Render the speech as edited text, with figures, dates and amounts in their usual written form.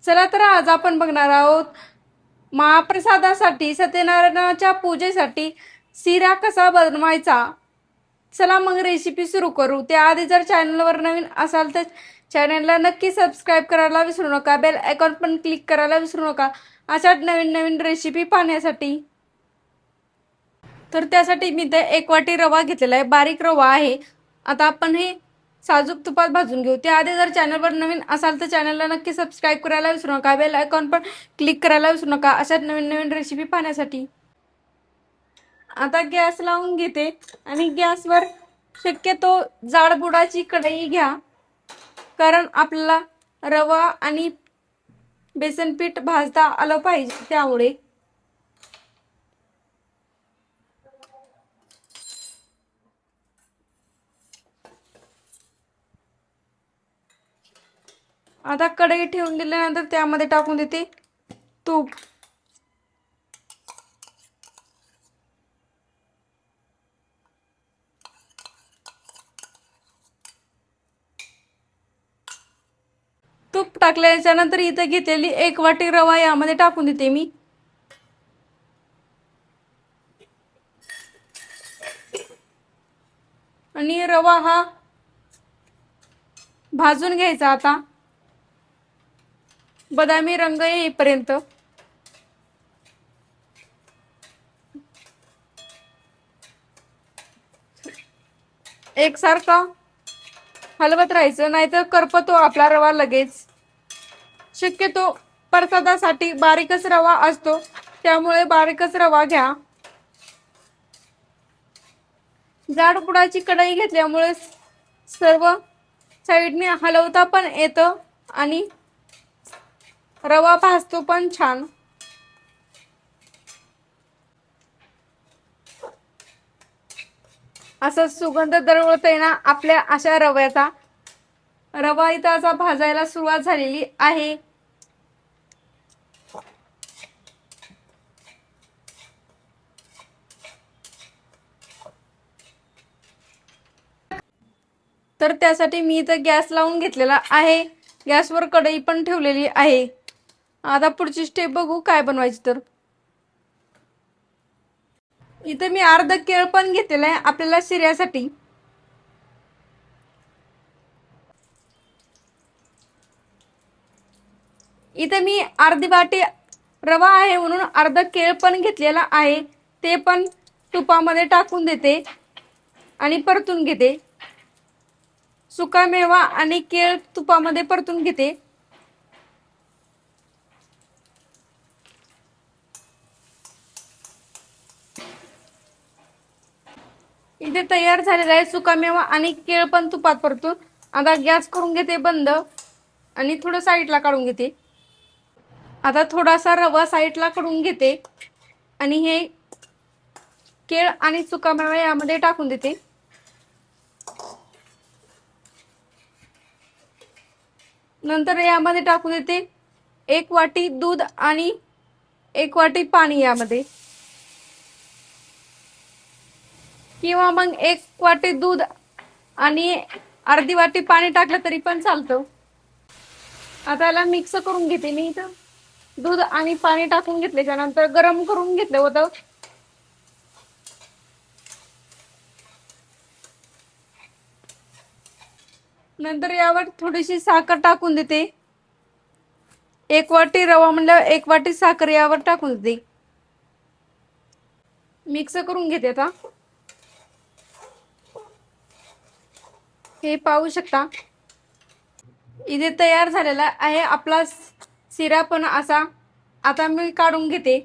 चला तर आज आपण बघणार आहोत महाप्रसादासाठी सत्यनारायणाच्या पूजेसाठी शिरा कसा बनवायचा। चला मग रेसिपी सुरू करू। त्याआधी जर चॅनलवर नवीन असाल तर चॅनलला नक्की सबस्क्राईब करायला विसरू नका, बेल आयकॉन पण क्लिक करायला विसरू नका अशा नवीन नवीन रेसिपी पाहण्यासाठी। तर त्यासाठी मी ते 1 वाटी रवा घेतलेला आहे, बारीक रवा आहे। आता आपण हे साजूक तुपात भाजून घेऊ। त्याआधी जर चॅनलवर नवीन असाल तर चॅनलला नक्की सबस्क्राईब करायला विसरू नका, बेल आयकॉन पण क्लिक करायला विसरू नका अशा नवीन नवीन रेसिपी पाहण्यासाठी। आता गॅस लावून घेते आणि गॅसवर शक्यतो जाडबुडाची कढई घ्या, कारण आपल्याला रवा आणि बेसन पीठ भाजता आलं पाहिजे त्यामुळे। आता कढई ठेवून दिल्यानंतर त्यामध्ये टाकून देते तूप। तूप टाकल्याच्या नंतर इथे घेतलेली 1 वाटी रवा यामध्ये टाकून देते मी। आणि रवा हा भाजून घ्यायचा आता बदामी रंग येईपर्यंत। एकसारखा हलवत राहायचं, नाहीतर करपतो आपला रवा लगेच। शक्यतो प्रसादासाठी बारीकच रवा असतो, त्यामुळे बारीकच रवा घ्या। जाडबुडाची कढई घेतल्यामुळे सर्व साईडने हलवता पण येतं आणि रवा भाजतो पण छान। असं सुगंध दरवळतोय ना आपल्या अशा रव्याचा। रवा इथं असा भाजायला सुरुवात झालेली आहे। तर त्यासाठी मी इथं गॅस लावून घेतलेला आहे, गॅसवर कढई पण ठेवलेली आहे। आता पुढची स्टेप बघू काय बनवायची। तर इथं मी अर्ध केळ पण घेतलेलं आहे आपल्याला शिऱ्यासाठी। इथे मी अर्धी वाटी रवा आहे म्हणून अर्ध केळ पण घेतलेला आहे, ते पण तुपामध्ये टाकून देते आणि परतून घेते। सुका मेवा आणि केळ तुपामध्ये परतून घेते। इथे तयार झालेला आहे सुका मेवा आणि केळ पण तुपात परतून। आता गॅस करून घेते बंद आणि थोडं साईडला काढून घेते। आता थोडासा रवा साईडला काढून घेते आणि हे केळ आणि सुका मेवा यामध्ये टाकून देते। नंतर यामध्ये टाकून देते 1 वाटी दूध आणि 1 वाटी पाणी यामध्ये, किंवा मग 1 वाटी दूध आणि अर्धी वाटी पाणी टाकलं तरी पण चालतं। आता याला मिक्स करून घेते मी। इथं दूध आणि पाणी टाकून घेतल्याच्या नंतर गरम करून घेतलं होतं। नंतर यावर थोडीशी साखर टाकून देते। 1 वाटी रवा म्हणल्यावर 1 वाटी साखर यावर टाकून देते। मिक्स करून घेते। आता हे पाहू शकता इथे तयार झालेला आहे आपला शिरा पण असा। आता मी काढून घेते।